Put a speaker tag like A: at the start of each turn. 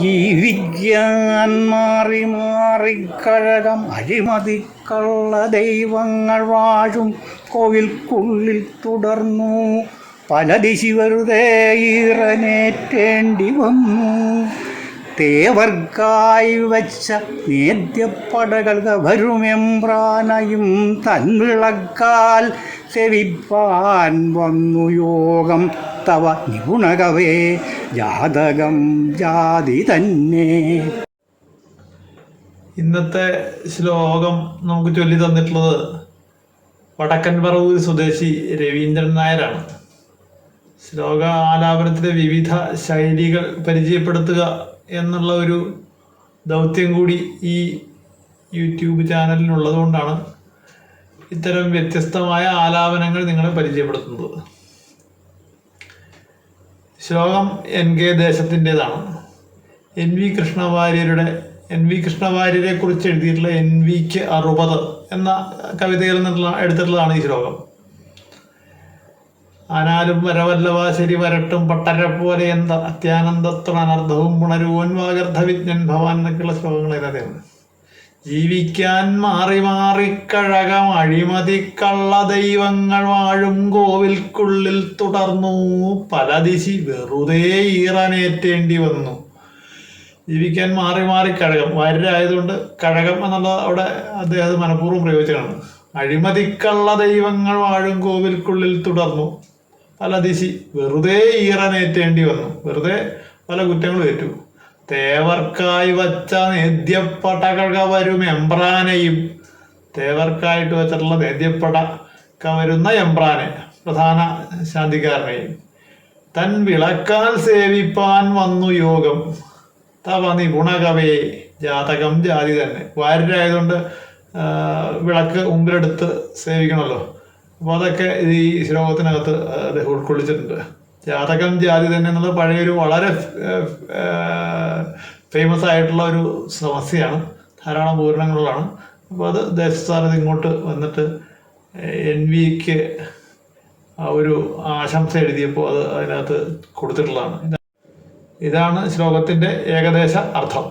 A: ജീവിക്കാൻ മാറി മാറി കഴകം അഴിമതിക്കള്ള ദൈവങ്ങൾ വാഴും കോവിൽക്കുള്ളിൽ തുടർന്നു. പല ദിശി വെറുതെ ഈറനേറ്റേണ്ടി വന്നു. തേവർക്കായി വെച്ച നേദ്യപ്പടകൾ വരുമെമ്പ്രാനയും തൻവിളക്കാൽ സെവിപ്പാൻ വന്നു യോഗം. തവ നിപുണകവേ ജാതകം ജാതി തന്നെ.
B: ഇന്നത്തെ ശ്ലോകം നമുക്ക് ചൊല്ലി തന്നിട്ടുള്ളത് വടക്കൻ പറവൂർ സ്വദേശി രവീന്ദ്രൻ നായരാണ്. ശ്ലോക ആലാപനത്തിലെ വിവിധ ശൈലികൾ പരിചയപ്പെടുത്തുക എന്നുള്ള ഒരു ദൗത്യം കൂടി ഈ യൂട്യൂബ് ചാനലിനുള്ളതുകൊണ്ടാണ് ഇത്തരം വ്യത്യസ്തമായ ആലാപനങ്ങൾ നിങ്ങളെ പരിചയപ്പെടുത്തുന്നത്. ശ്ലോകം NK ദേശത്തിൻ്റെതാണ്. NV കൃഷ്ണവാര്യരെ കുറിച്ച് എഴുതിയിട്ടുള്ള NVക്ക് 60 എന്ന കവിതയിൽ നിന്നുള്ള എടുത്തിട്ടുള്ളതാണ് ഈ ശ്ലോകം. ആനാലും വരവല്ലവ ശരി വരട്ടും പട്ടര പോലെ എന്ത അത്യാനന്ദത്ര അനർദ്ധവും പുണരുവൻ വാഗർദ്ധവിജ്ഞൻ ഭവാൻ എന്നൊക്കെയുള്ള ശ്ലോകങ്ങൾ ഏതാണ്. ജീവിക്കാൻ മാറി മാറി കഴകം അഴിമതി കള്ള ദൈവങ്ങൾ വാഴും കോവിൽക്കുള്ളിൽ തുടർന്നു. പല ദിശി വെറുതെ ഈറനേറ്റേണ്ടി വന്നു. ജീവിക്കാൻ മാറി മാറി കഴകം വാര്യരായതുകൊണ്ട് കഴകം എന്നുള്ളത് അവിടെ അദ്ദേഹം മനഃപൂർവ്വം പ്രയോഗിച്ചതാണ്. അഴിമതിക്കള്ള ദൈവങ്ങൾ വാഴും കോവിൽക്കുള്ളിൽ തുടർന്നു. പല ദിശി വെറുതെ ഈറനേറ്റേണ്ടി വന്നു. വെറുതെ പല കുറ്റങ്ങളും ഏറ്റു. തേവർക്കായി വച്ച നേദ്യപ്പടകൾ കവരും എമ്പ്രാനെയും. തേവർക്കായിട്ട് വെച്ചിട്ടുള്ള നേദ്യപ്പട കവരുന്ന എമ്പ്രാനെ, പ്രധാന ശാന്തിക്കാരനെയും. തൻ വിളക്കാൽ സേവിപ്പാൻ വന്നു യോഗം. തവ നിപുണകവേ ജാതകം ജാതി തന്നെ. വാര്യരായതുകൊണ്ട് വിളക്ക് മുമ്പിലെടുത്ത് സേവിക്കണമല്ലോ. അപ്പോൾ അതൊക്കെ ഈ ശ്ലോകത്തിനകത്ത് അദ്ദേഹം ഉൾക്കൊള്ളിച്ചിട്ടുണ്ട്. ജാതകം ജാതി തന്നെ എന്നുള്ളത് പഴയൊരു വളരെ ഫേമസ് ആയിട്ടുള്ള ഒരു സമസ്യയാണ്. ധാരാളം പൂരണങ്ങളുള്ളതാണ്. അപ്പോൾ അത് ദേശസ്ഥാനത്ത് ഇങ്ങോട്ട് വന്നിട്ട് NVക്ക് ഒരു ആശംസ എഴുതിയപ്പോൾ അത് അതിനകത്ത് കൊടുത്തിട്ടുള്ളതാണ്. ഇതാണ് ശ്ലോകത്തിൻ്റെ ഏകദേശ അർത്ഥം.